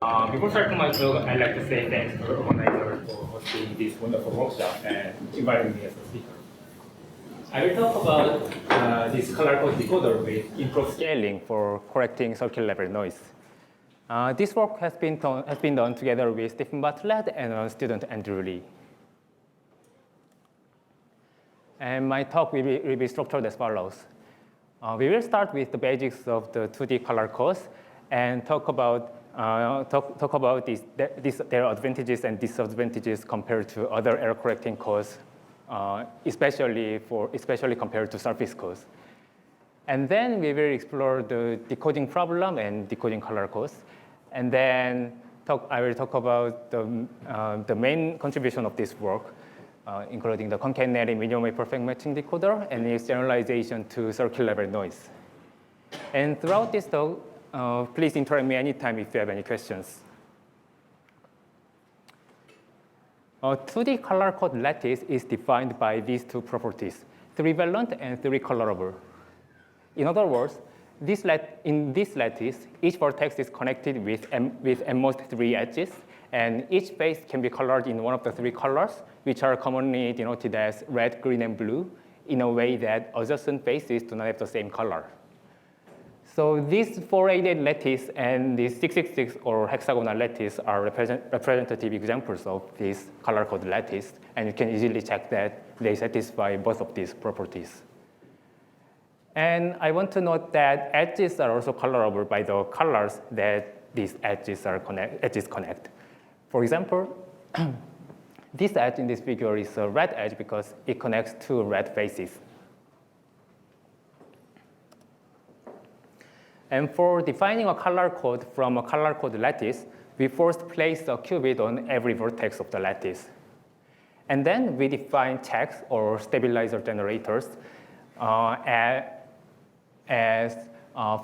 Before starting my talk, I'd like to say thanks to the organizer for hosting this wonderful workshop and inviting me as a speaker. I will talk about this color code decoder with improved scaling for correcting circuit level noise. This work has been done together with Stephen Bartlett and a student Andrew Lee. And my talk will be structured as follows. We will start with the basics of the 2D color codes and talk about their advantages and disadvantages compared to other error correcting codes, especially compared to surface codes. And then we will explore the decoding problem and decoding color codes. And then I will talk about the main contribution of this work, including the Concatenary minimally perfect matching decoder and its generalization to circuit level noise. And throughout this talk, please interrupt me anytime if you have any questions. 2D color code lattice is defined by these two properties, 3-valent and 3-colorable. In other words, in this lattice, each vertex is connected with at most 3 edges, and each face can be colored in one of the 3 colors, which are commonly denoted as red, green, and blue, in a way that adjacent faces do not have the same color. So this 4-aided lattice and this 666 or hexagonal lattice are representative examples of this color code lattice, and you can easily check that they satisfy both of these properties. And I want to note that edges are also colorable by the colors that these edges connect. For example, this edge in this figure is a red edge because it connects 2 red faces. And for defining a color code from a color code lattice, we first place a qubit on every vertex of the lattice. And then we define checks or stabilizer generators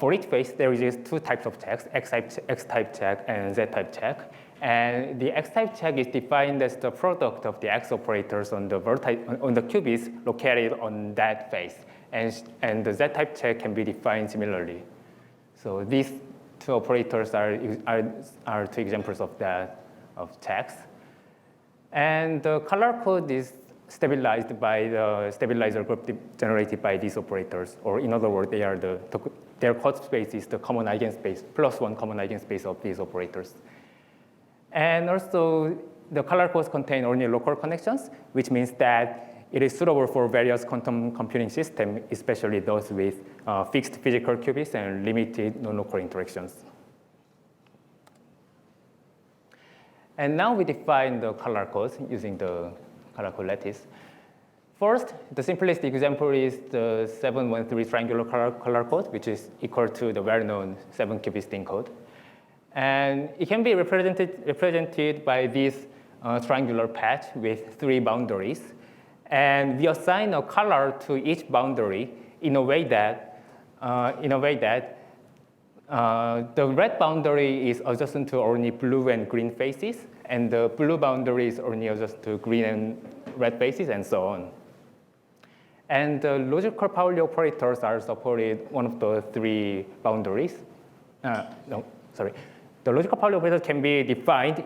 for each face, there is 2 types of checks, X-type check and Z-type check. And the X-type check is defined as the product of the X operators on the qubits located on that face. And the Z-type check can be defined similarly. So these 2 operators are 2 examples of checks. And the color code is stabilized by the stabilizer group generated by these operators, or in other words, their code space is the common eigenspace, +1 common eigenspace of these operators. And also, the color codes contain only local connections, which means that it is suitable for various quantum computing systems, especially those with fixed physical qubits and limited non-local interactions. And now we define the color codes using the color code lattice. First, the simplest example is the 713 triangular color code, which is equal to the well-known 7-qubit Sting code. And it can be represented by this triangular patch with 3 boundaries. And we assign a color to each boundary in a way that the red boundary is adjacent to only blue and green faces, and the blue boundary is only adjacent to green and red faces, and so on. And the logical Pauli operators are supported one of the 3 boundaries. The logical Pauli operator can be defined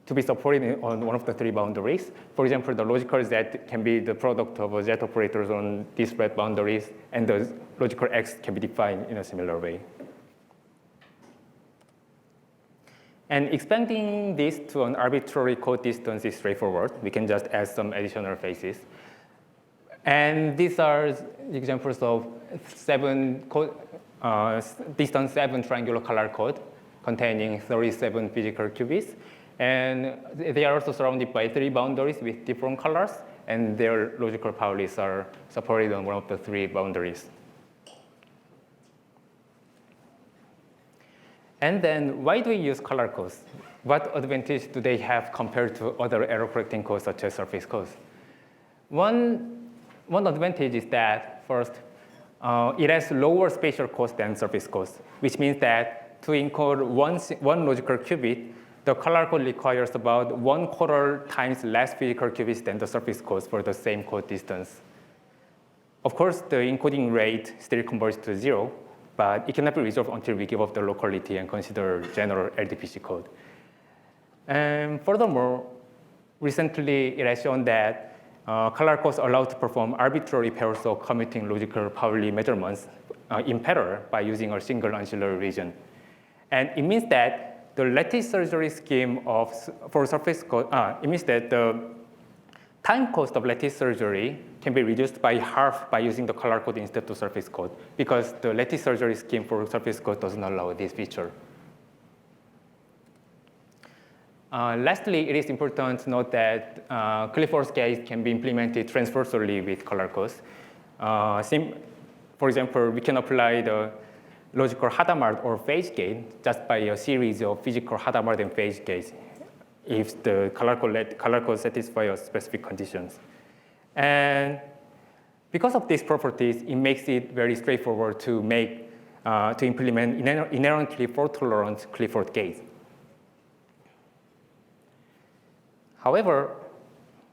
to be supported on one of the 3 boundaries. For example, the logical Z can be the product of Z operators on these red boundaries, and the logical X can be defined in a similar way. And expanding this to an arbitrary code distance is straightforward. We can just add some additional faces. And these are examples of distance 7 triangular color code containing 37 physical qubits. And they are also surrounded by 3 boundaries with different colors, and their logical Paulis are supported on one of the 3 boundaries. And then, why do we use color codes? What advantage do they have compared to other error correcting codes such as surface codes? One advantage is that, first, it has lower spatial cost than surface cost, which means that to encode one logical qubit, the color code requires about 1/4 times less physical qubits than the surface codes for the same code distance. Of course, the encoding rate still converges to 0, but it cannot be resolved until we give up the locality and consider general LDPC code. And furthermore, recently it has shown that color codes are allowed to perform arbitrary pairs of commuting logical Pauli measurements in parallel by using a single ancillary region. And it means that the lattice surgery scheme for surface code, it means that the time cost of lattice surgery can be reduced by half by using the color code instead of surface code, because the lattice surgery scheme for surface code doesn't allow this feature. Lastly, it is important to note that Clifford's case can be implemented transversally with color codes. For example, we can apply the logical Hadamard or phase gate just by a series of physical Hadamard and phase gates if the color code satisfies specific conditions. And because of these properties, it makes it very straightforward to implement inherently fault-tolerant Clifford gates. However,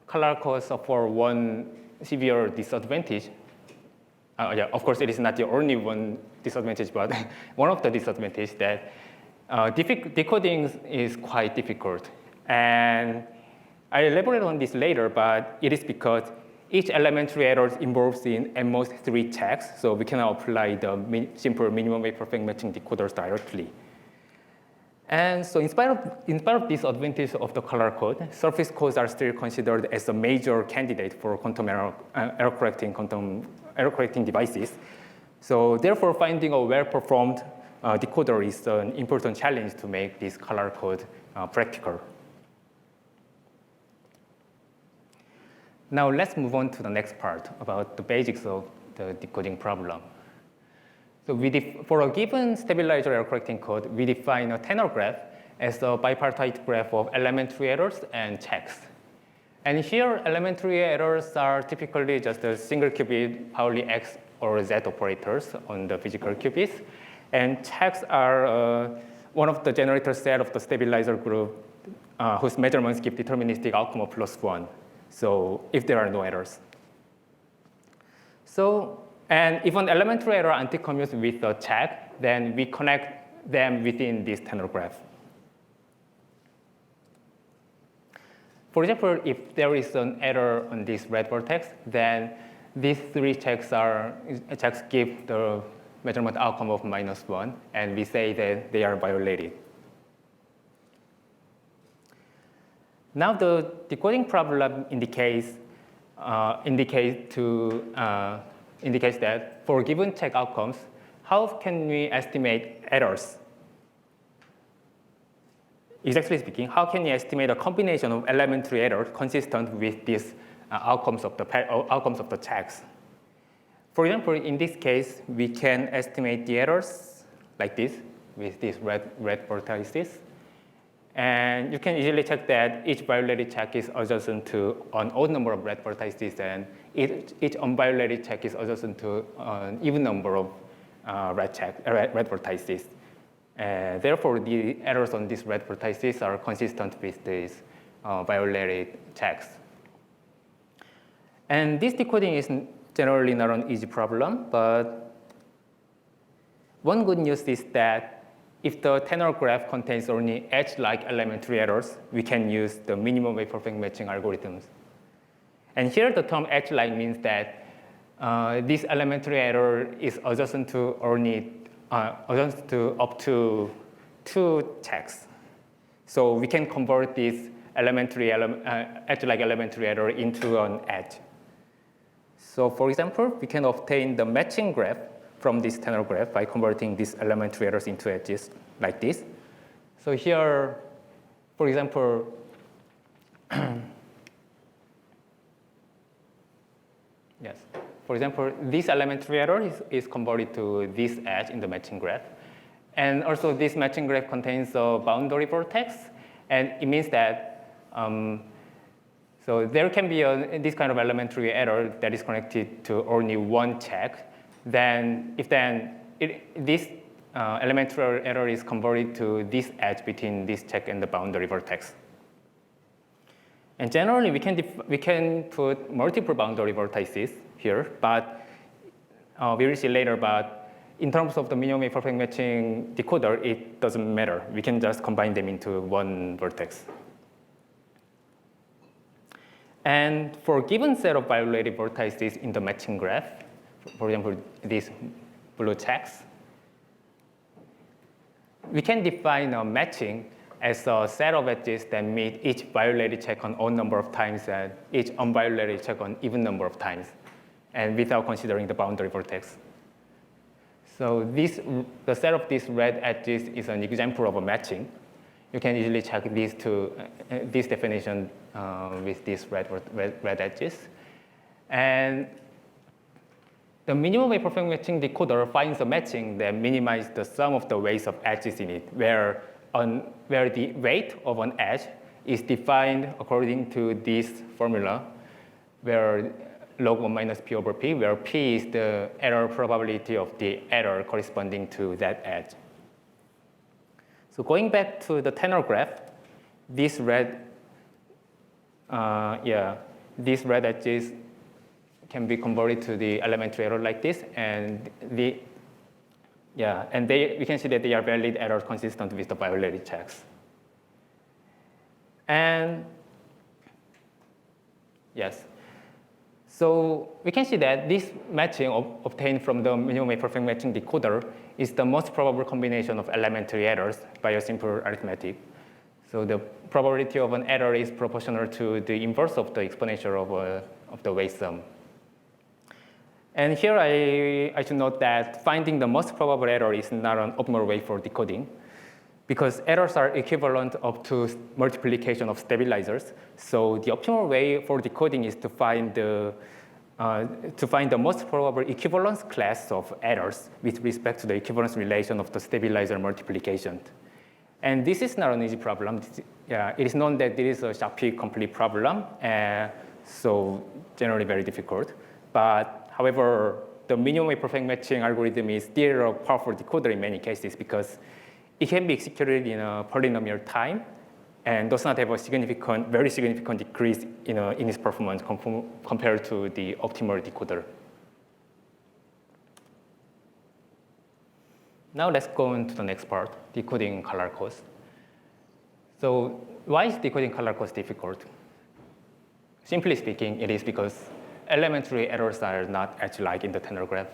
color codes offer one severe disadvantage. Of course, it is not the only one disadvantage, but one of the disadvantages that decoding is quite difficult. And I'll elaborate on this later, but it is because each elementary error involves in at most 3 checks, so we cannot apply the simple minimum wave perfect matching decoders directly. And so in spite of this advantage of the color code, surface codes are still considered as a major candidate for quantum error correcting devices. So therefore, finding a well-performed decoder is an important challenge to make this color code practical. Now let's move on to the next part about the basics of the decoding problem. So for a given stabilizer error correcting code, we define a tenor graph as a bipartite graph of elementary errors and checks. And here, elementary errors are typically just a single qubit Pauli X or Z operators on the physical qubits. And checks are one of the generator set of the stabilizer group whose measurements give deterministic outcome of +1. So if there are no errors. And if an elementary error anti-commutes with a check, then we connect them within this tenor graph. For example, if there is an error on this red vertex, then these 3 checks give the measurement outcome of -1, and we say that they are violated. Now the decoding problem indicates that for given check outcomes, how can we estimate errors? Exactly speaking, how can we estimate a combination of elementary errors consistent with these outcomes of the checks? For example, in this case, we can estimate the errors like this with these red vertices. And you can easily check that each violated check is adjacent to an odd number of red vertices, and each unviolated check is adjacent to an even number of red vertices. Therefore, the errors on these red vertices are consistent with these violated checks. And this decoding is generally not an easy problem, but one good news is that if the tenor graph contains only edge-like elementary errors, we can use the minimum wave perfect matching algorithms. And here the term edge-like means that this elementary error is adjacent to up to 2 checks. So we can convert this edge-like elementary error into an edge. So for example, we can obtain the matching graph from this tenor graph by converting these elementary errors into edges like this. So here, for example, yes. For example, this elementary error is converted to this edge in the matching graph. And also this matching graph contains a boundary vertex. And it means that, so there can be this kind of elementary error that is connected to only 1 check. This elementary error is converted to this edge between this check and the boundary vertex. And generally, we can put multiple boundary vertices here, but we will see later. But in terms of the minimum perfect matching decoder, it doesn't matter. We can just combine them into one vertex. And for a given set of violated vertices in the matching graph, for example, these blue checks, we can define a matching as a set of edges that meet each violated check on odd number of times and each unviolated check on even number of times, and without considering the boundary vertex. So the set of these red edges is an example of a matching. You can easily check these two, this definition with these red edges. And the minimum perfect matching decoder finds a matching that minimizes the sum of the weights of edges in it, where the weight of an edge is defined according to this formula, where log 1 minus p over p, where p is the error probability of the error corresponding to that edge. So going back to the tenor graph, these red edges can be converted to the elementary error like this, and we can see that they are valid errors consistent with the violated checks. And yes, so we can see that this matching obtained from the minimum perfect matching decoder is the most probable combination of elementary errors by a simple arithmetic. So the probability of an error is proportional to the inverse of the exponential of the weight sum. And here I should note that finding the most probable error is not an optimal way for decoding, because errors are equivalent up to multiplication of stabilizers. So the optimal way for decoding is to find the most probable equivalence class of errors with respect to the equivalence relation of the stabilizer multiplication. And this is not an easy problem. It is known that this is a Sharpe complete problem, so generally very difficult. But however, the minimum perfect matching algorithm is still a powerful decoder in many cases because it can be executed in a polynomial time and does not have a very significant decrease in its performance compared to the optimal decoder. Now let's go on to the next part, decoding color codes. So why is decoding color codes difficult? Simply speaking, it is because elementary errors are not edge-like in the tenor graph.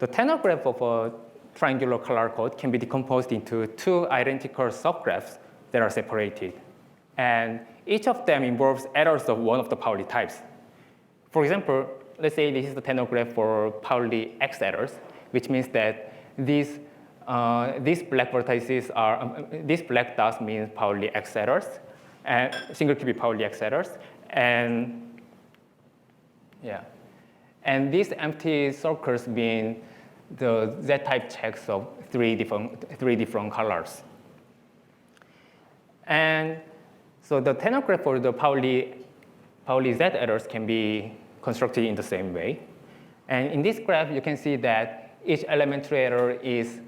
The tenor graph of a triangular color code can be decomposed into two identical subgraphs that are separated. And each of them involves errors of one of the Pauli types. For example, let's say this is the tenor graph for Pauli X errors, which means that these black vertices are, these black dots mean Pauli X errors, and single qubit Pauli X errors. And these empty circles mean the Z-type checks of three different colors. And so the tenor graph for the Pauli Z errors can be constructed in the same way. And in this graph, you can see that each elementary error is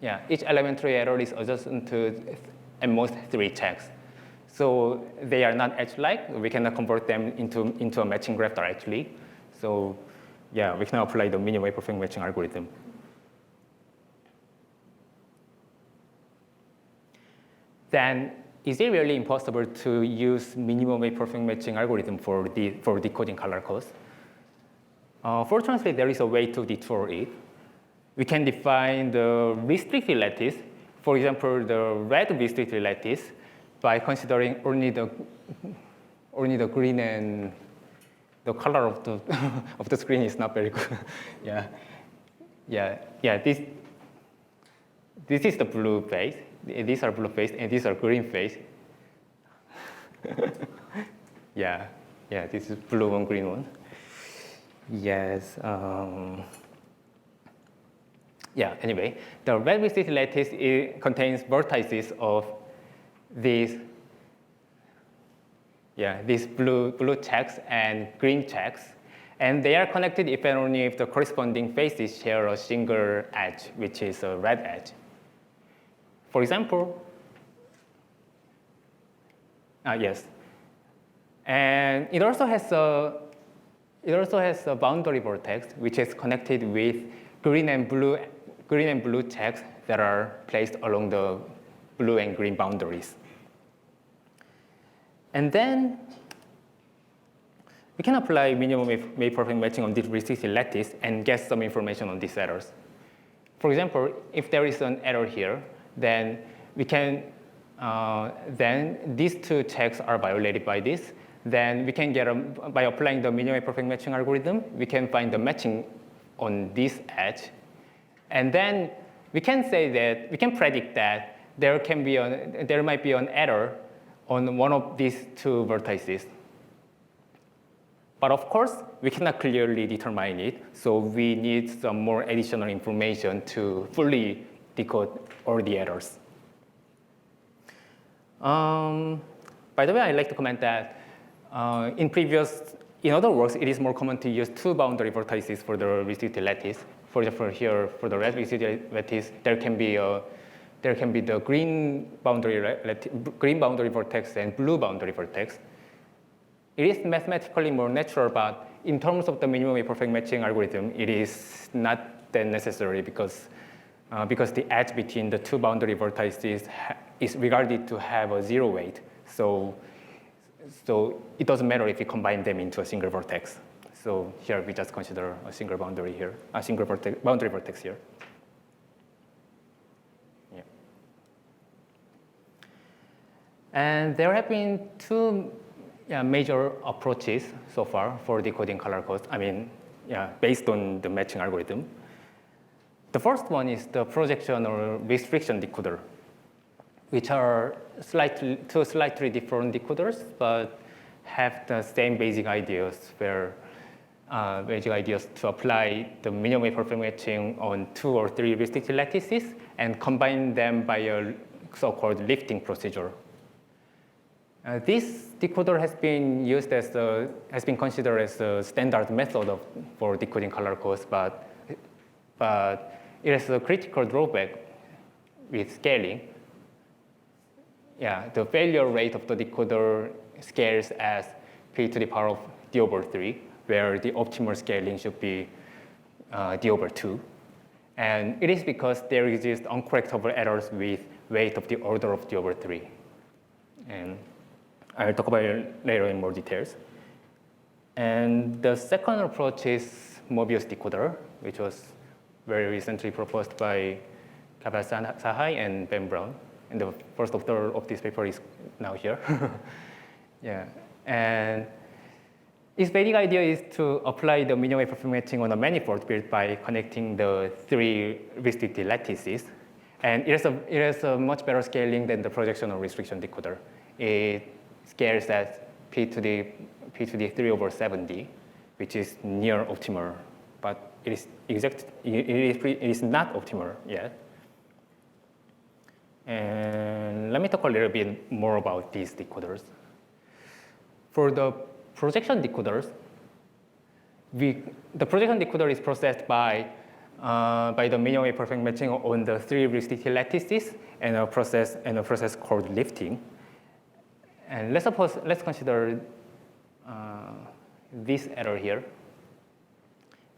adjacent to at most 3 checks. So they are not edge-like. We cannot convert them into a matching graph directly. So yeah, we can apply the minimum perfect matching algorithm. Then is it really impossible to use minimum perfect matching algorithm for decoding color codes? Fortunately, there is a way to detour it. We can define the restricted lattice, for example, the red restricted lattice, by considering only the green, and the color of the of the screen is not very good. This is the blue phase. These are blue phase, and these are green phase. This is blue one, green one. Yes. Anyway, the red restricted lattice contains vertices of these blue checks and green checks, and they are connected if and only if the corresponding faces share a single edge, which is a red edge. For example, and it also has a It also has a boundary vertex, which is connected with green and blue checks that are placed along the blue and green boundaries. And then we can apply minimum perfect matching on this restricted lattice and get some information on these errors. For example, if there is an error here, then we can then these two checks are violated by this. Then we can get by applying the minimum perfect matching algorithm, we can find the matching on this edge, and then we can say that we can predict that there might be an error on one of these two vertices. But of course, we cannot clearly determine it, so we need some more additional information to fully decode all the errors. By the way, I'd like to comment that in other works, it is more common to use two boundary vertices for the restricted lattice. For example, here for the red restricted lattice, there can be the green boundary vertex and blue boundary vertex. It is mathematically more natural, but in terms of the minimum perfect matching algorithm, it is not that necessary because the edge between the two boundary vertices is regarded to have a zero weight. So it doesn't matter if we combine them into a single vertex. So here we just consider a single boundary here, a single boundary vertex here. Yeah. And there have been two major approaches so far for decoding color codes. Based on the matching algorithm. The first one is the projection or restriction decoder, which are two slightly different decoders, but have the same basic ideas to apply the minimum perfect matching on 2 or 3 restricted lattices and combine them by a so-called lifting procedure. This decoder has been considered as a standard method for decoding color codes, but it has a critical drawback with scaling. The failure rate of the decoder scales as p to the power of d over 3, where the optimal scaling should be d over 2. And it is because there exist uncorrectable errors with weight of the order of d over 3. And I'll talk about it later in more details. And the second approach is Mobius decoder, which was very recently proposed by Kabal Sahai and Ben Brown. And the first author of this paper is now here. And its basic idea is to apply the minimum perfect matching on a manifold built by connecting the 3 restricted lattices. And it has a much better scaling than the projection or restriction decoder. It scales at p to the 3 over 7d, which is near optimal, but it is not optimal yet. And let me talk a little bit more about these decoders. For the projection decoders, the projection decoder is processed by the minimum perfect matching on the 3 restricted lattices and a process called lifting. And let's consider this error here.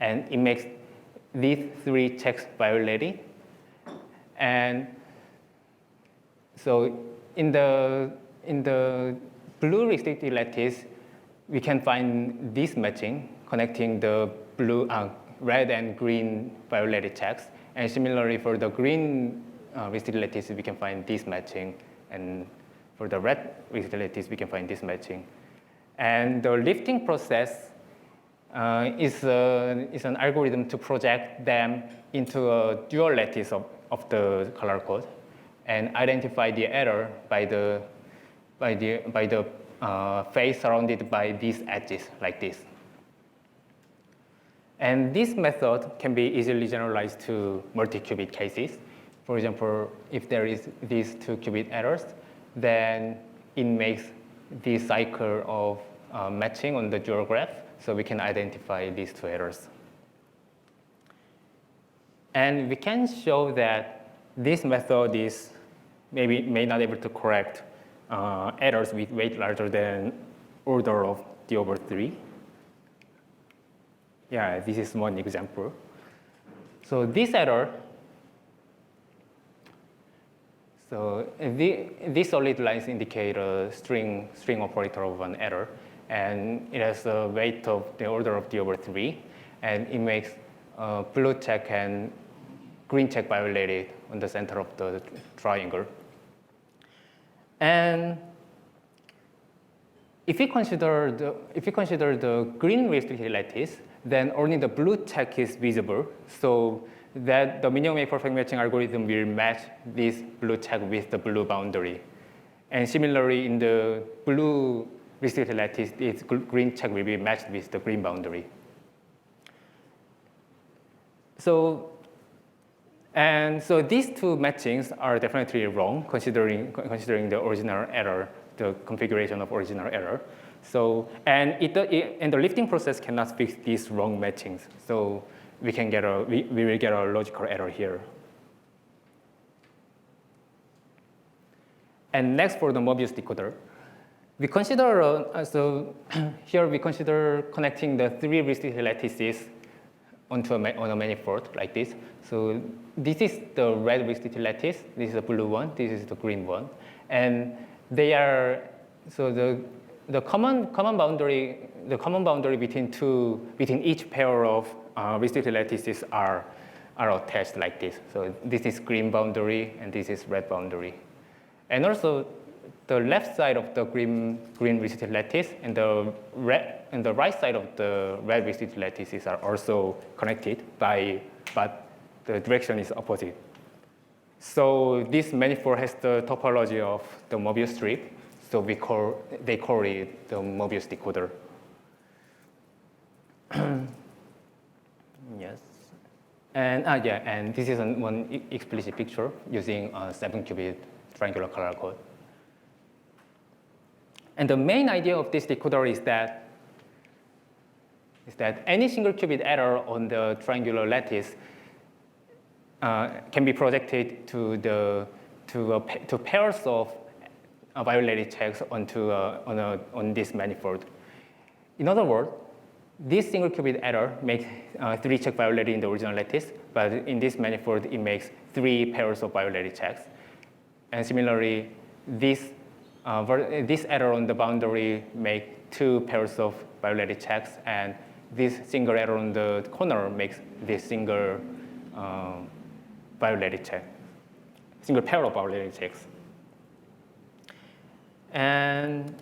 And it makes these 3 checks violated. And so in the blue restricted lattice, we can find this matching connecting the red and green violated checks. And similarly, for the green restricted lattice, we can find this matching. And for the red restricted lattice, we can find this matching. And the lifting process is an algorithm to project them into a dual lattice of the color code and identify the error by the face surrounded by these edges like this. And this method can be easily generalized to multi-qubit cases. For example, if there is these 2 qubit errors, then it makes this cycle of matching on the dual graph, so we can identify these 2 errors. And we can show that this method is may not able to correct errors with weight larger than order of d over 3. Yeah, this is one example. So this error, so these solid lines indicate a string operator of an error, and it has a weight of the order of d over 3, and it makes blue check and green check violated on the center of the triangle. And if we consider the green restricted lattice, then only the blue check is visible, so that the minimum perfect matching algorithm will match this blue check with the blue boundary. And similarly, in the blue restricted lattice, its green check will be matched with the green boundary. So these two matchings are definitely wrong, considering the original error, the configuration of original error. So and the lifting process cannot fix these wrong matchings. So we will get a logical error here. And next, for the Mobius decoder, we consider here we consider connecting the three restricted lattices on a manifold like this. So this is the red restricted lattice. This is the blue one. This is the green one, and they are the common boundary between each pair of restricted lattices are attached like this. So this is green boundary and this is red boundary, and also the left side of the green restricted lattice and the right side of the red restricted lattices are also connected but the direction is opposite. So this manifold has the topology of the Mobius strip. So they call it the Mobius decoder. Yes, and this is one explicit picture using a 7-qubit triangular color code. And the main idea of this decoder is that any single qubit error on the triangular lattice can be projected to pairs of violated checks on this manifold. In other words, this single qubit error makes 3 checks violated in the original lattice, but in this manifold it makes 3 pairs of violated checks. And similarly, this error on the boundary makes 2 pairs of violated checks, and this single error on the corner makes this single violated check, single pair of violated checks. And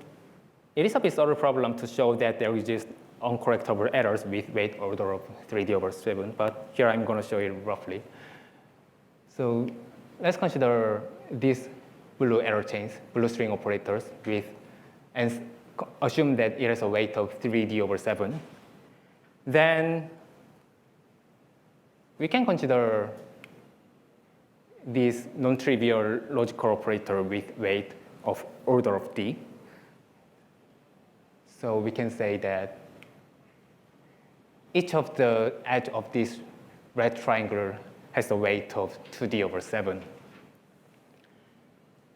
it is a bit sort of problem to show that there exist uncorrectable errors with weight order of 3d over 7, but here I'm going to show it roughly. So let's consider these blue error chains, blue string operators, and assume that it has a weight of 3d over 7. Then we can consider this non-trivial logical operator with weight of order of d. So we can say that each of the edge of this red triangle has a weight of 2d over 7.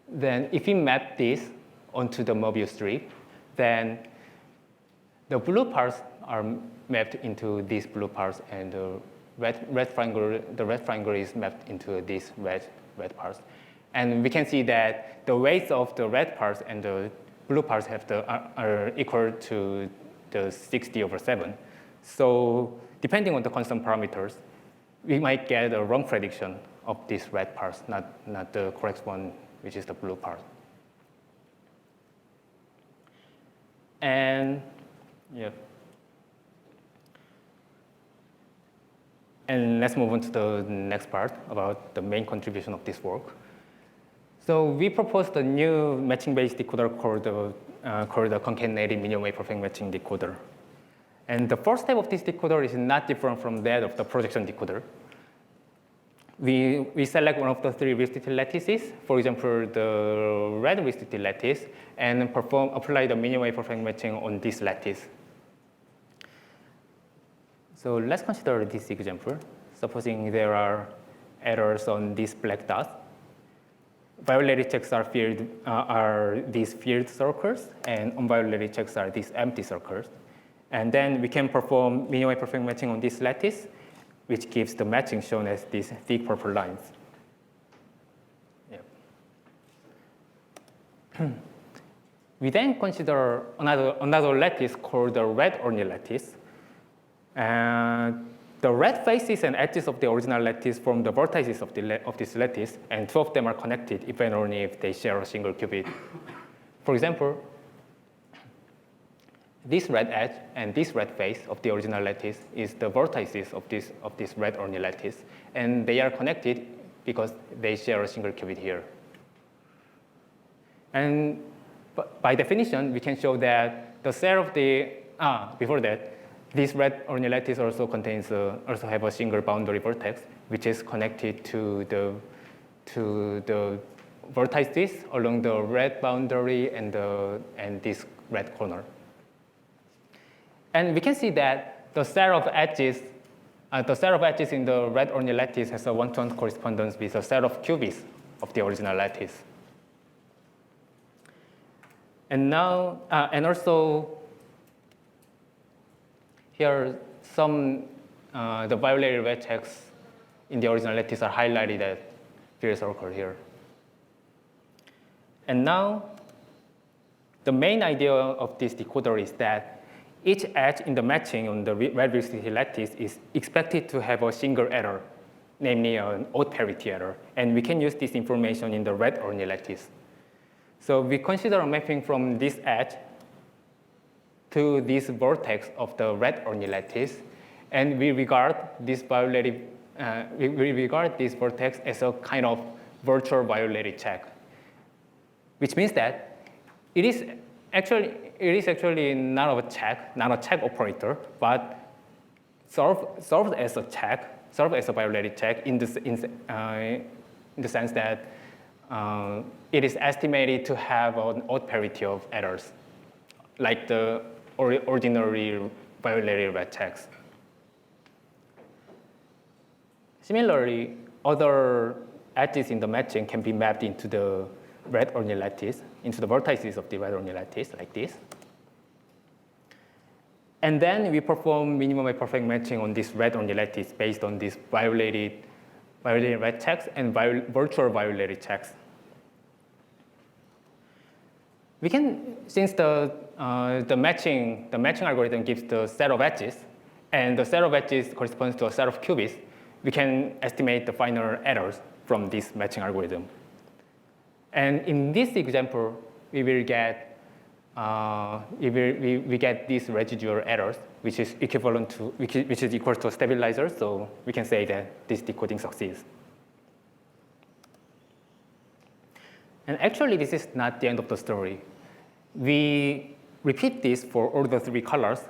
Then if we map this onto the Mobius strip, then the blue parts are mapped into these blue parts, and the red triangle is mapped into these red parts. And we can see that the weights of the red parts and the blue parts are equal to the 6d over 7. So depending on the constant parameters, we might get a wrong prediction of these red parts, not the correct one, which is the blue part. And yeah. And let's move on to the next part about the main contribution of this work. So we proposed a new matching-based decoder called the Concatenary minimum perfect matching decoder. And the first step of this decoder is not different from that of the projection decoder. We select one of the 3 restricted lattices, for example, the red restricted lattice, and apply the minimum perfect matching on this lattice. So let's consider this example. Supposing there are errors on this black dot. Violated checks are these filled circles, and unviolated checks are these empty circles. And then we can perform minimally perfect matching on this lattice, which gives the matching shown as these thick purple lines. Yeah. We then consider another lattice called the red Orney lattice. And the red faces and edges of the original lattice form the vertices of this lattice, and two of them are connected if and only if they share a single qubit. For example, this red edge and this red face of the original lattice is the vertices of this red Orney lattice, and they are connected because they share a single qubit here. And by definition, we can show that the set of the before that, this red Orney lattice also contains also have a single boundary vertex, which is connected to the vertices along the red boundary and this red corner. And we can see that the set of edges in the red Orney lattice has a one-to-one correspondence with the set of qubits of the original lattice. And now, and also here, the violated red checks in the original lattice are highlighted at various circles here. And now, the main idea of this decoder is that each edge in the matching on the red velocity lattice is expected to have a single error, namely an odd parity error. And we can use this information in the red Orney lattice. So we consider a mapping from this edge to this vertex of the red Orney lattice, and we regard this violated, we regard this vertex as a kind of virtual violated check, which means that it is actually not a check operator, but serves as a violated check in the sense that it is estimated to have an odd parity of errors, like the ordinary violated red checks. Similarly, other edges in the matching can be mapped into the red Orney lattice, into the vertices of the red Orney lattice, like this. And then we perform minimally perfect matching on this red Orney lattice based on these violated red checks and virtual violated checks. We can, since the matching algorithm gives the set of edges, and the set of edges corresponds to a set of qubits, we can estimate the final errors from this matching algorithm. And in this example, we will get we get these residual errors, which is equivalent to which is equal to a stabilizer. So we can say that this decoding succeeds. And actually, this is not the end of the story. We repeat this for all the three colors.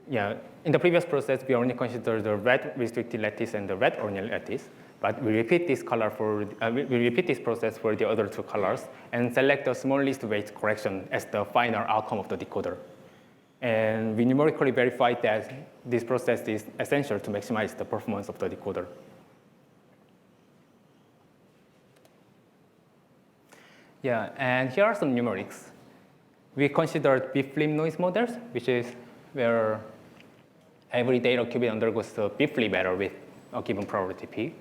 Yeah, in the previous process, we only considered the red restricted lattice and the red Orney lattice. But we repeat this process for the other two colors and select the small least weight correction as the final outcome of the decoder. And we numerically verified that this process is essential to maximize the performance of the decoder. Yeah, and here are some numerics. We considered bit-flip noise models, which is where every data qubit undergoes a bit-flip error with a given probability P,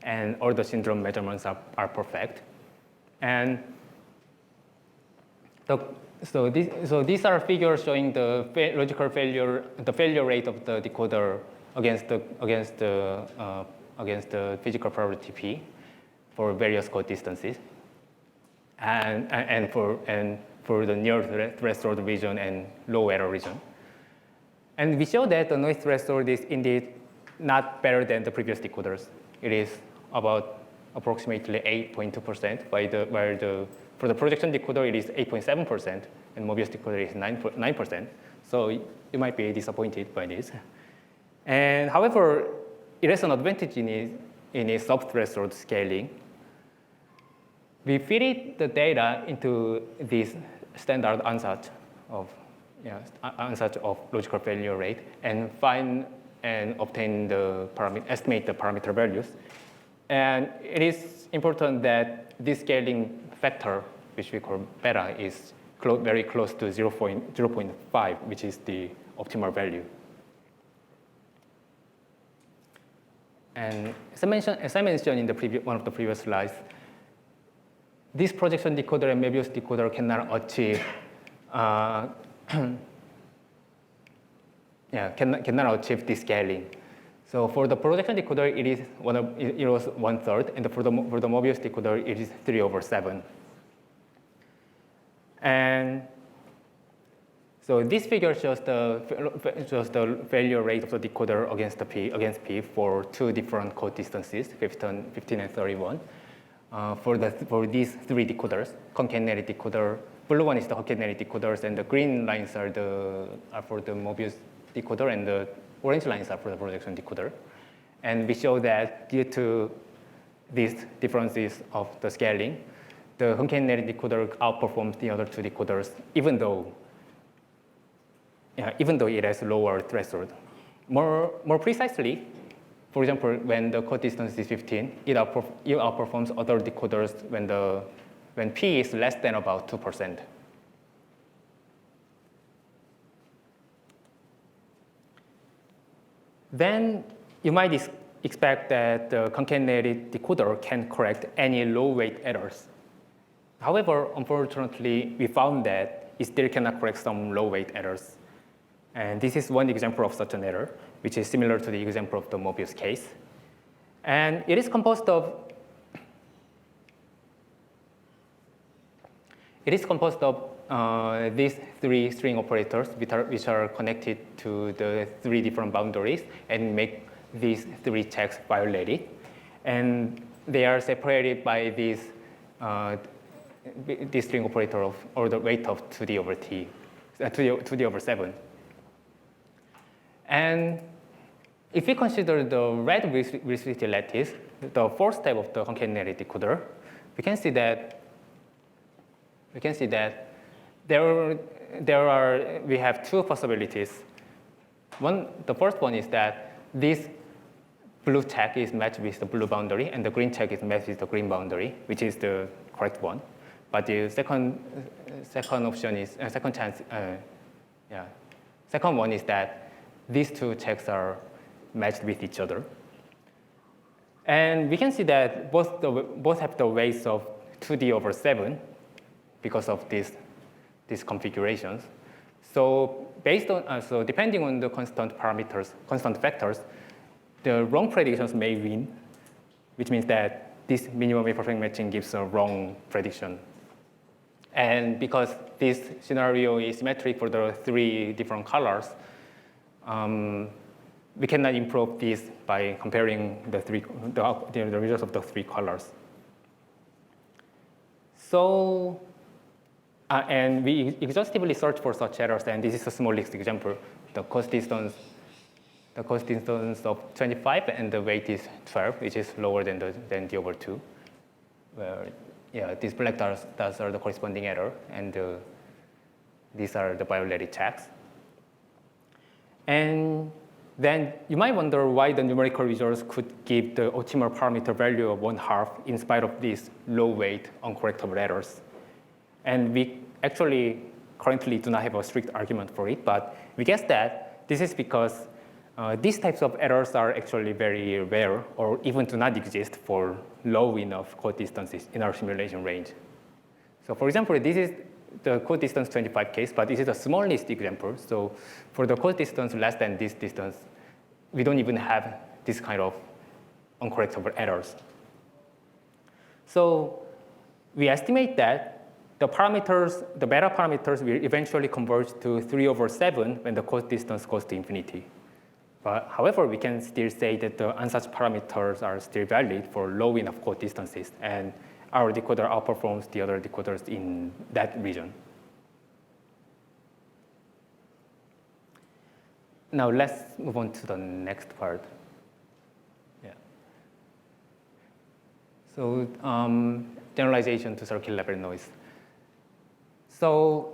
and all the syndrome measurements are perfect. And so these are figures showing the logical failure, the failure rate of the decoder against the physical probability P for various code distances, and for the near threshold region and low error region. And we show that the noise threshold is indeed not better than the previous decoders. It is about approximately 8.2%, while for the projection decoder it is 8.7%, and Mobius decoder is 9%. So you might be disappointed by this. And however, it has an advantage in its sub-threshold scaling. We feed the data into this standard ansatz of logical failure rate and find and obtain the estimate the parameter values. And it is important that this scaling factor, which we call beta, is very close to 0.5, which is the optimal value. And as I mentioned in one of the previous slides, this projection decoder and Mobius decoder cannot achieve cannot achieve descaling. So for the projection decoder, it was 1/3, and for the Mobius decoder, it is 3/7. And so this figure shows the failure rate of the decoder against P for two different code distances, 15 and 31. For these three decoders, concatenary decoder, blue one is the concatenary decoders, and the green lines are for the Mobius decoder, and the orange lines are for the projection decoder. And we show that due to these differences of the scaling, the concatenary decoder outperforms the other two decoders, even though it has lower threshold. More precisely, for example, when the code distance is 15, it outperforms other decoders when P is less than about 2%. Then you might expect that the concatenary decoder can correct any low-weight errors. However, unfortunately, we found that it still cannot correct some low-weight errors. And this is one example of such an error, which is similar to the example of the Mobius case. And it is composed of these three string operators, which are connected to the three different boundaries and make these three checks violated. And they are separated by this string operator of order weight of 2d/7. And if we consider the red restricted lattice, the fourth step of the concatenary decoder, we can see that we have two possibilities. The first one is that this blue check is matched with the blue boundary, and the green check is matched with the green boundary, which is the correct one. But the second option is second one is that these two checks are matched with each other. And we can see that both have the weights of 2d/7 because of these configurations. So depending on the constant factors, the wrong predictions may win, which means that this minimum imperfect matching gives a wrong prediction. And because this scenario is symmetric for the three different colors, we cannot improve this by comparing the results of the three colors. So, and we exhaustively search for such errors, and this is a smallest example. The code distance of 25, and the weight is 12, which is lower than d/2. Where, these black dots are the corresponding error, and these are the violated checks. And then you might wonder why the numerical results could give the optimal parameter value of 1/2 in spite of these low-weight uncorrectable errors. And we actually currently do not have a strict argument for it, but we guess that this is because these types of errors are actually very rare or even do not exist for low enough code distances in our simulation range. So for example, this is the code distance 25 case, but this is the smallest example. So for the code distance less than this distance, we don't even have this kind of uncorrectable errors. So we estimate that the beta parameters will eventually converge to 3/7 when the code distance goes to infinity. But however, we can still say that the unsuch parameters are still valid for low enough code distances, and our decoder outperforms the other decoders in that region. Now let's move on to the next part. So generalization to circuit level noise. So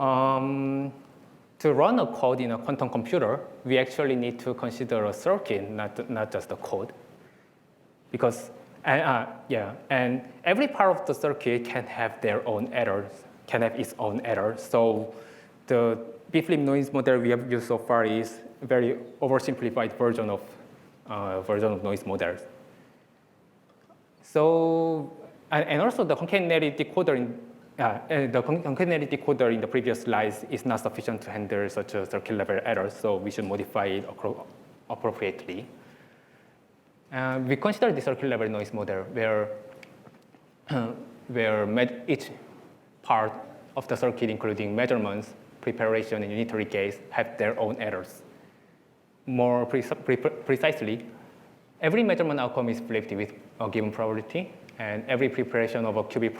to run a code in a quantum computer, we actually need to consider a circuit, not just a code, because and every part of the circuit can have its own errors. So the B-flip noise model we have used so far is a very oversimplified version of noise models. So, and also the concatenary decoder in the previous slides is not sufficient to handle such a circuit level error, so we should modify it appropriately. We consider the circuit level noise model where each part of the circuit, including measurements, preparation, and unitary gates, have their own errors. More precisely, every measurement outcome is flipped with a given probability, and every preparation of a qubit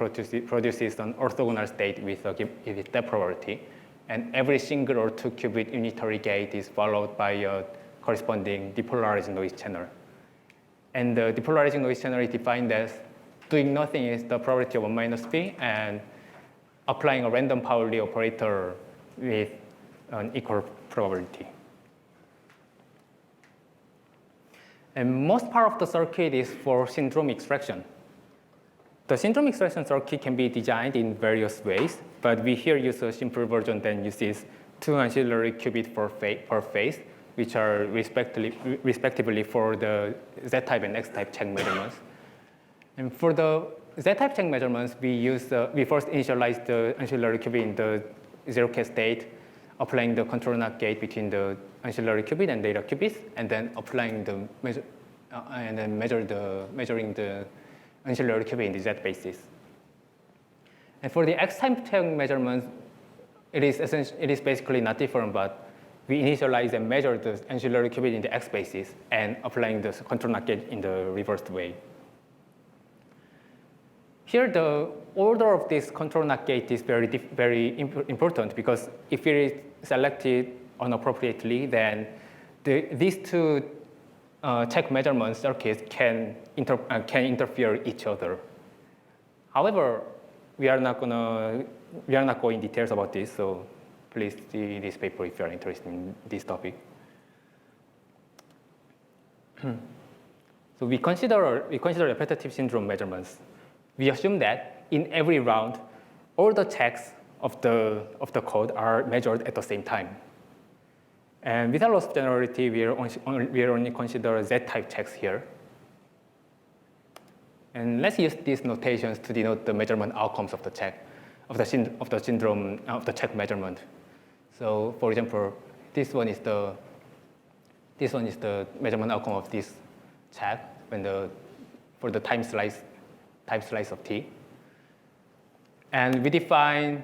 produces an orthogonal state with that probability, and every single or two qubit unitary gate is followed by a corresponding depolarizing noise channel. And the depolarizing noise channel is defined as doing nothing is the probability of 1 minus p, and applying a random Pauli operator with an equal probability. And most part of the circuit is for syndrome extraction. The syndrome extraction circuit can be designed in various ways, but we here use a simple version that uses 2 ancillary qubits per phase, which are respectively for the Z-type and X-type check measurements. And for the Z-type check measurements, we first initialize the ancillary qubit in the zero-K state, applying the control NOT gate between the ancillary qubit and data qubits, and then applying the measuring the ancillary qubit in the Z basis. And for the X-type check measurements, it is basically not different, but we initialize and measure the ancillary qubit in the X basis and applying the control NOT gate in the reversed way. Here, the order of this control NOT gate is very important, because if it is selected inappropriately, then these two check measurement circuits can interfere with each other. However, we are not going details about this, so please see this paper if you are interested in this topic. So we consider repetitive syndrome measurements. We assume that in every round, all the checks of the code are measured at the same time. And without loss of generality, we only consider Z-type checks here. And let's use these notations to denote the measurement outcomes of the check, of the check measurement. So, for example, this one is the measurement outcome of this check for the time slice of t. And we define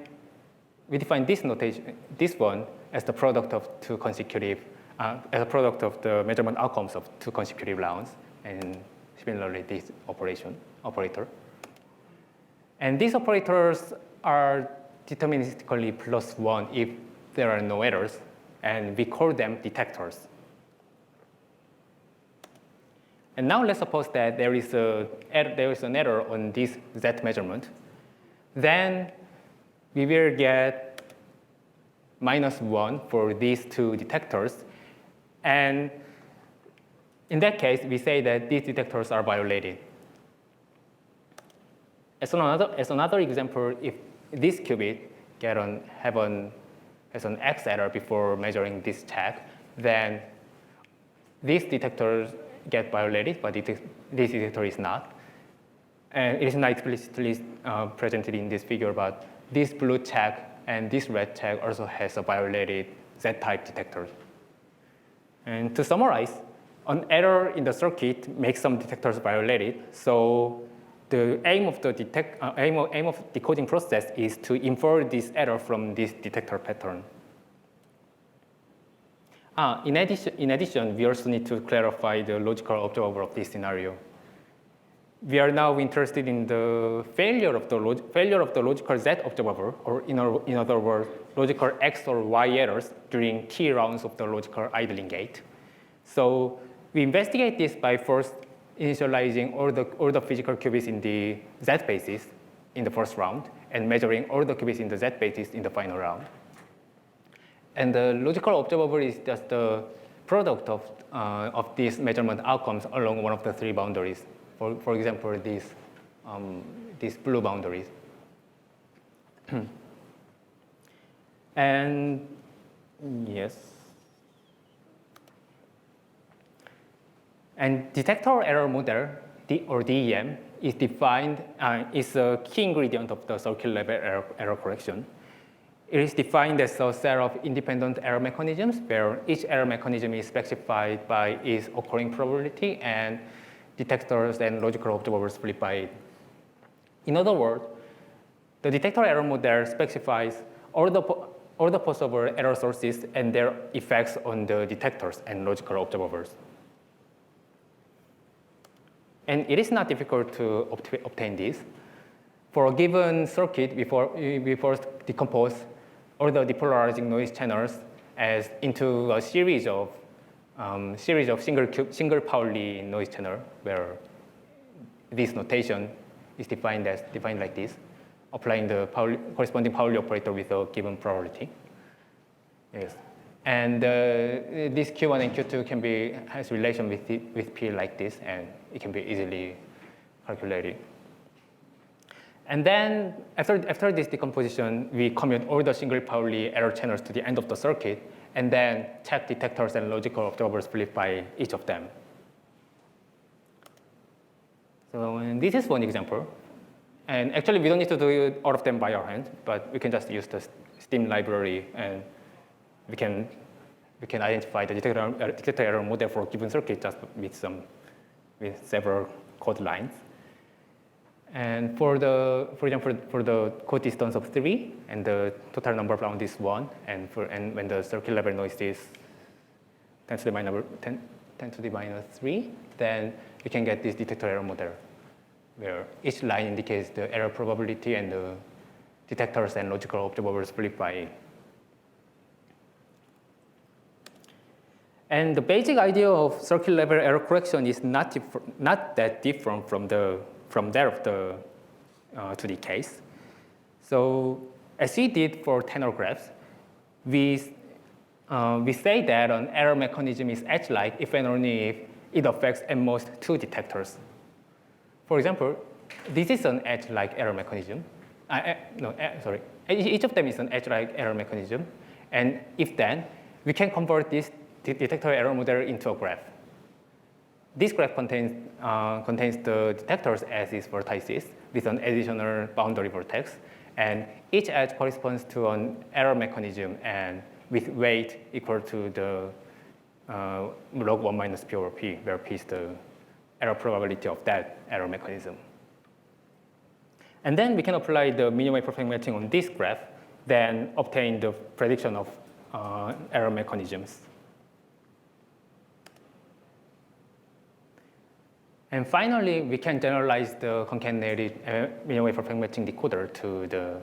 this notation, this one, as the product of two consecutive, as a product of the measurement outcomes of two consecutive rounds, and similarly this operator. And these operators are deterministically +1 if there are no errors, and we call them detectors. And now let's suppose that there is an error on this Z measurement. Then we will get -1 for these two detectors. And in that case, we say that these detectors are violated. As another example, if this qubit has an X error before measuring this check, then these detectors get violated, but this detector is not. And it is not explicitly presented in this figure, but this blue check and this red check also has a violated Z-type detector. And to summarize, an error in the circuit makes some detectors violated. So the aim of the decoding process is to infer this error from this detector pattern. In addition, we also need to clarify the logical observer of this scenario. We are now interested in the failure of the logical Z observer, or in other words, logical X or Y errors during T rounds of the logical idling gate. So we investigate this by first initializing all the physical qubits in the Z basis in the first round, and measuring all the qubits in the Z basis in the final round. And the logical observable is just the product of these measurement outcomes along one of the three boundaries. For example, these blue boundaries. And yes. And detector error model, or DEM, is defined, is a key ingredient of the circuit level error correction. It is defined as a set of independent error mechanisms where each error mechanism is specified by its occurring probability and detectors and logical observers split by it. In other words, the detector error model specifies all the possible error sources and their effects on the detectors and logical observers. And it is not difficult to obtain this. For a given circuit, we first decompose all the depolarizing noise channels into a series of single Pauli noise channel, where this notation is defined like this, applying the corresponding Pauli operator with a given probability. Yes, and this Q1 and Q2 has relation with P like this, and it can be easily calculated. And then after this decomposition, we commute all the single Pauli error channels to the end of the circuit, and then check detectors and logical observers split by each of them. So this is one example. And actually, we don't need to do all of them by our hand, but we can just use the Steam library, and we can identify the detector error model for a given circuit just with several code lines. And for example, for the code distance of 3 and the total number of rounds is 1, and when the circuit level noise is 10 to the minus 3, then we can get this detector error model, where each line indicates the error probability and the detectors and logical observers split by. And the basic idea of circuit level error correction is not that different from that of the 2D case. So as we did for tenor graphs, we say that an error mechanism is edge-like if and only if it affects at most 2 detectors. For example, this is an edge-like error mechanism. Each of them is an edge-like error mechanism. And if then, we can convert this detector error model into a graph. This graph contains the detectors as its vertices with an additional boundary vertex. And each edge corresponds to an error mechanism and with weight equal to the log 1 minus P over P, where P is the error probability of that error mechanism. And then we can apply the minimum perfect matching on this graph, then obtain the prediction of error mechanisms. And finally, we can generalize the concatenary minimum perfect matching decoder to the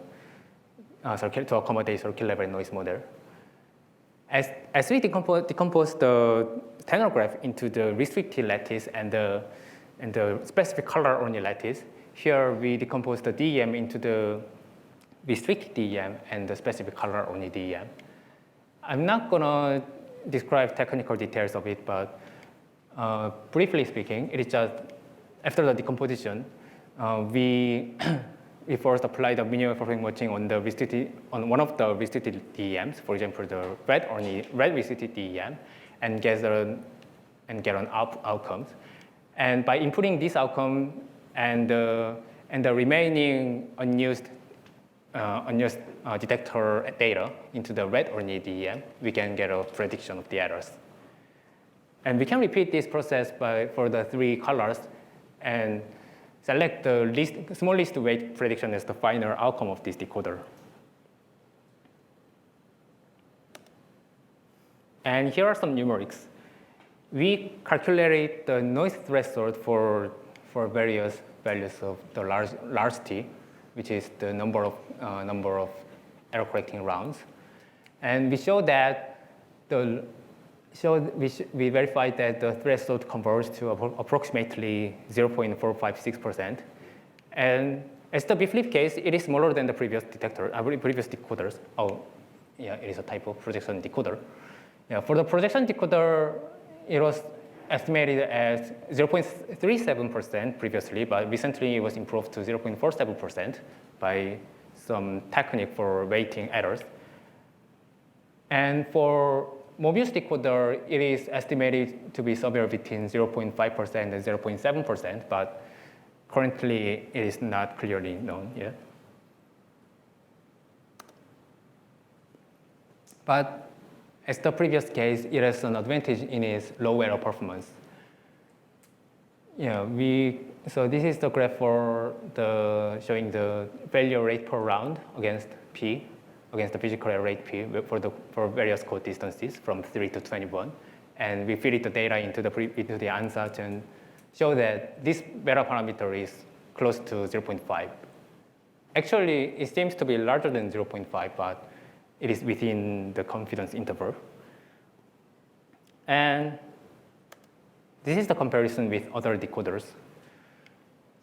circuit to accommodate circuit level noise model. As we decompose the tenor graph into the restricted lattice and the specific color only lattice, here we decompose the DEM into the restricted DEM and the specific color only DEM. I'm not gonna describe technical details of it, but briefly speaking, it is just after the decomposition, we first apply the minimum perfect matching on one of the restricted DEMs, for example, the red restricted DEM, and get an outcomes. And by inputting this outcome and the remaining unused detector data into the red only DEM, we can get a prediction of the errors. And we can repeat this process for the 3 colors and select the smallest weight prediction as the final outcome of this decoder. And here are some numerics. We calculate the noise threshold for various values of the large T, which is the number of error correcting rounds. And we show that we verified that the threshold converges to approximately 0.456%. And as the B-flip case, it is smaller than the previous decoders. Oh, yeah, it is a typo, projection decoder. Yeah, for the projection decoder, it was estimated as 0.37% previously, but recently it was improved to 0.47% by some technique for weighting errors. And for Mobius decoder, it is estimated to be somewhere between 0.5% and 0.7%, but currently it is not clearly known yet. But as the previous case, it has an advantage in its low error performance. Yeah, so this is the graph for showing the failure rate per round against P, against the physical error rate P for various code distances from 3 to 21. And we feed the data into the ansatz and show that this beta parameter is close to 0.5. Actually, it seems to be larger than 0.5, but it is within the confidence interval. And this is the comparison with other decoders.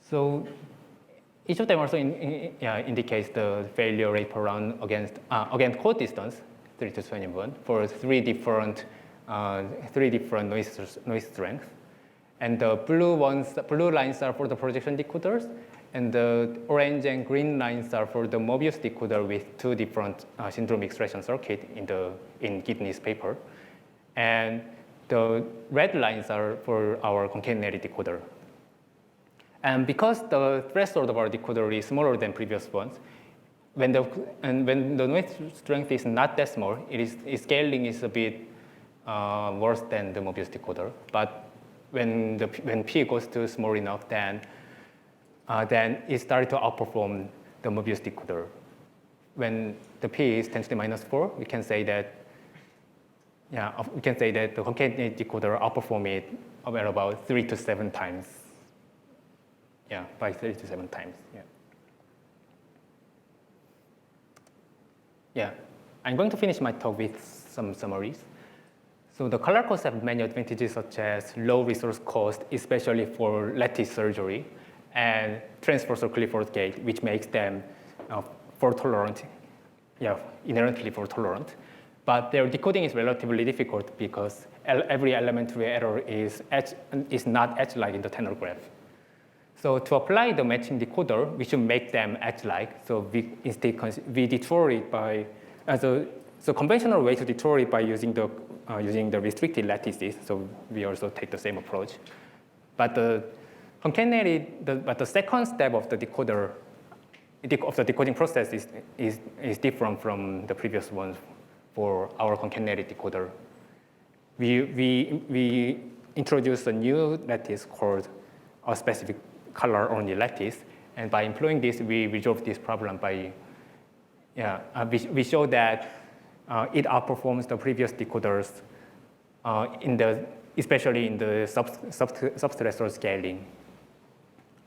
So each of them also indicates the failure rate per round against code distance, 3 to 21, for three different noise strengths. And the blue lines are for the projection decoders, and the orange and green lines are for the Mobius decoder with two different syndrome expression circuits in Gitney's paper. And the red lines are for our Concatenary decoder. And because the threshold of our decoder is smaller than previous ones, when the noise strength is not that small, its scaling is a bit worse than the Mobius decoder. But when P goes to small enough, then it started to outperform the Mobius decoder. When the P is 10 to the minus 4, we can say that the Concatenary decoder outperformed it about 3 to 7 times. Yeah, by 3 to 7 times. Yeah, I'm going to finish my talk with some summaries. So the color codes have many advantages, such as low resource cost, especially for lattice surgery, and transversal Clifford gate, which makes them fault-tolerant, inherently fault-tolerant. But their decoding is relatively difficult because every elementary error is not edge-like in the tenor graph. So to apply the matching decoder, we should make them edge-like. So we detour it by so conventional way to detour it by using the restricted lattices. So we also take the same approach. But the second step of the decoding process is different from the previous ones for our Concatenary decoder. We introduce a new lattice called a specific color-only lattice, and by employing this, we resolve this problem by we show that it outperforms the previous decoders especially in the subthreshold scaling.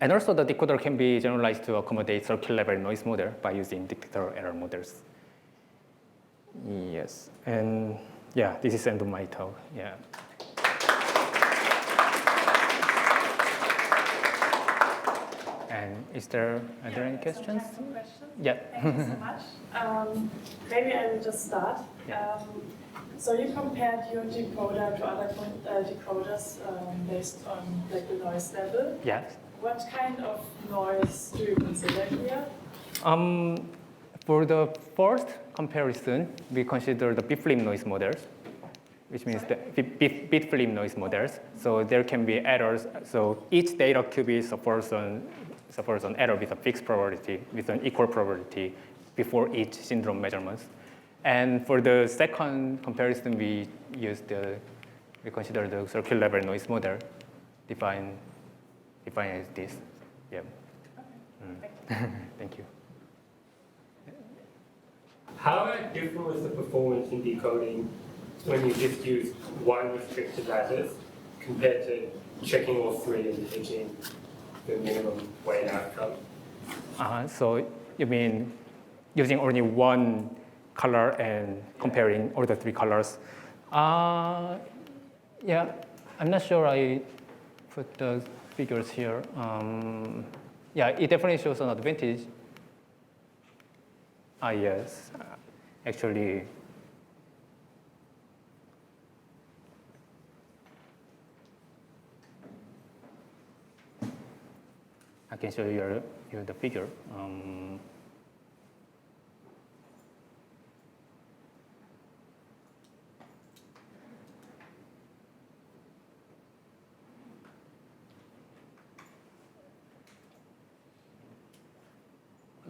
And also the decoder can be generalized to accommodate circuit level noise model by using detector error models. Yes, and this is the end of my talk. And are there any questions? Some questions? Yeah. Thank you so much. Maybe I will just start. So you compared your decoder to other decoders based on the noise level. Yes. What kind of noise do you consider here? For the first comparison, we consider the bit flip noise models, which means the bit flip noise models. So there can be errors. So each data qubit suffers an error with a fixed probability, with an equal probability before each syndrome measurements. And for the second comparison, we consider the circuit level noise model defined as this. Yeah. Okay. Thank you. How different was the performance in decoding when you just used one restricted lattice compared to checking all three and taking the minimum weight outcome? So you mean using only one color and comparing all the three colors? Yeah, I'm not sure I put the figures here. Yeah, it definitely shows an advantage. Yes, actually. I can show you the figure.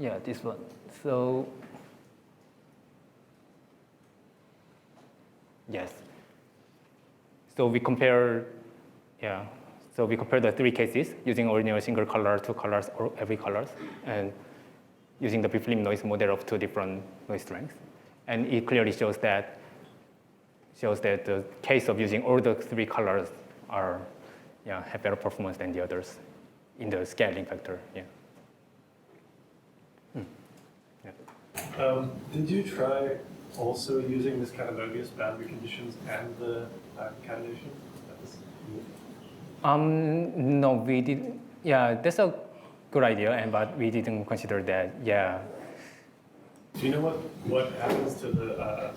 yeah, this one. So, yes. So we compare, yeah. So we compare the three cases using ordinary single color, two colors, or every colors, and using the Biflim noise model of two different noise strengths. And it clearly shows that the case of using all the three colors are, yeah, have better performance than the others in the scaling factor. Yeah. Did you try also using this kind of Mobius boundary conditions and the concatenation? No, we did. Yeah, that's a good idea, but we didn't consider that. Yeah. Do you know what happens to the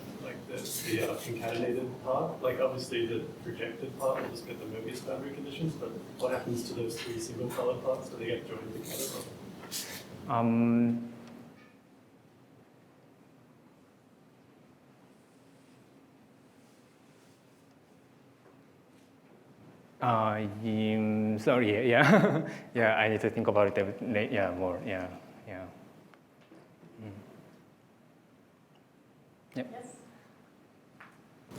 concatenated part? Like obviously the projected part will just get the Mobius boundary conditions, but what happens to those three single colored parts? Do they get joined together? Sorry, yeah, yeah. I need to think about it. Yeah, more. Yeah, yeah. Yep. Yes.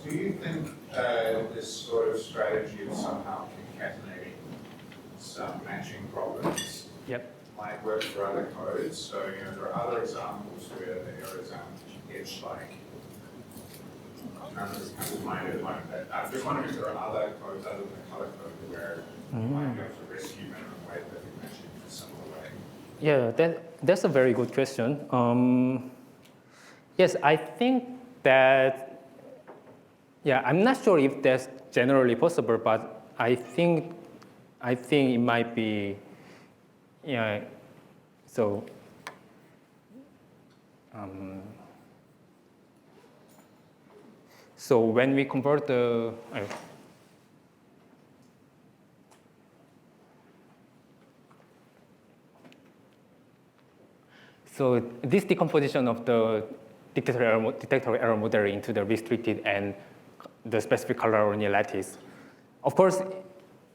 Do you think this sort of strategy of somehow concatenating some matching problems Yep. might work for other codes? So, there are other examples where the errors aren't edge-like. None of this comes to mind at the moment, but I'm just wondering if there are other codes other than the color code where you might be able to rescue minimum weight that we mentioned in a similar way. Yeah, that's a very good question. Yes, I think that, yeah, I'm not sure if that's generally possible, but I think it might be, yeah, so, so when we convert the, so this decomposition of the detector error model into the restricted and the specific color only lattice. Of course,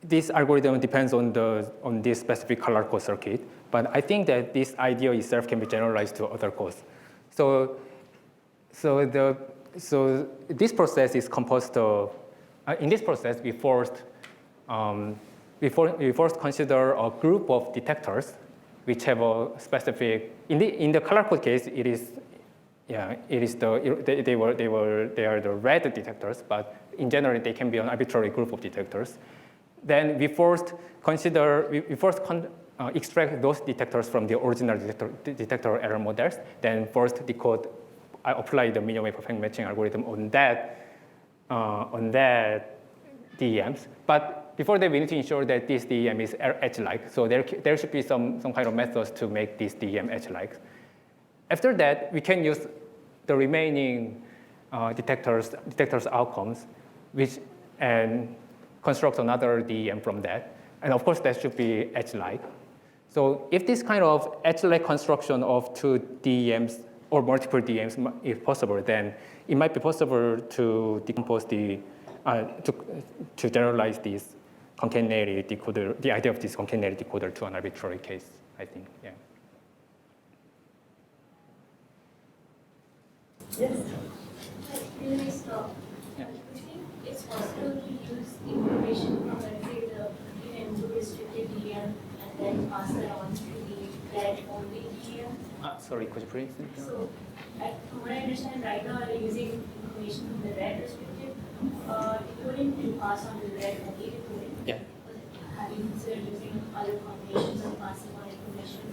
this algorithm depends on this specific color code circuit, but I think that this idea itself can be generalized to other codes. So this process is composed of, in this process, we first consider a group of detectors which have a specific, in the color code case, it is, yeah, it is they are the red detectors, but in general they can be an arbitrary group of detectors. Then we first extract those detectors from the original detector error models. Then first decode, I apply the minimum perfect matching algorithm on that DEMs. But before that, we need to ensure that this DEM is edge-like. So there should be some kind of methods to make this DEM edge-like. After that, we can use the remaining detectors outcomes, and construct another DEM from that. And of course, that should be edge-like. So if this kind of edge-like construction of two DEMs or multiple DEMs is possible, then it might be possible to decompose to generalize this concatenary decoder, the idea of this concatenary decoder to an arbitrary case, I think, yeah. Yes. Really stop. Yeah. I think it's possible to use information from, let's say, the into restricted DM and then pass it on to the red only DM. Sorry, could you please? So, from what I understand, right now they're using information from the red restricted decoding to pass on to the red only decoding. Yeah. Have you considered using other combinations of passing on information?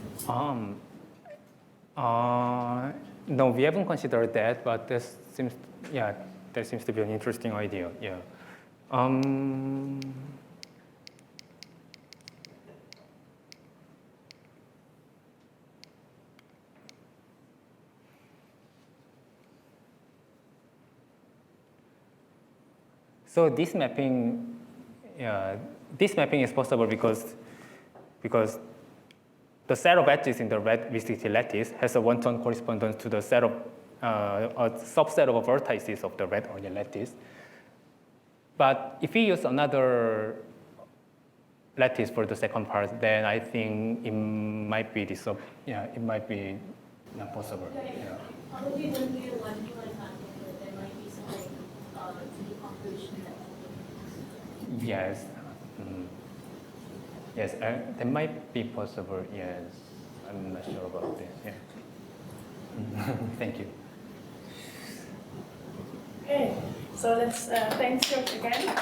No, we haven't considered that, but that seems to be an interesting idea. Yeah. So this mapping is possible because the set of edges in the red restricted lattice has a one-to-one correspondence to the set of a subset of vertices of the red only lattice. But if we use another lattice for the second part, then I think it might be it might be not possible. Yeah. Probably wouldn't be a one-to-one matching, but there might be some decomposition that Yes. Yes, that might be possible. Yes, I'm not sure about this. Yeah. Thank you. Okay, so let's thank you again.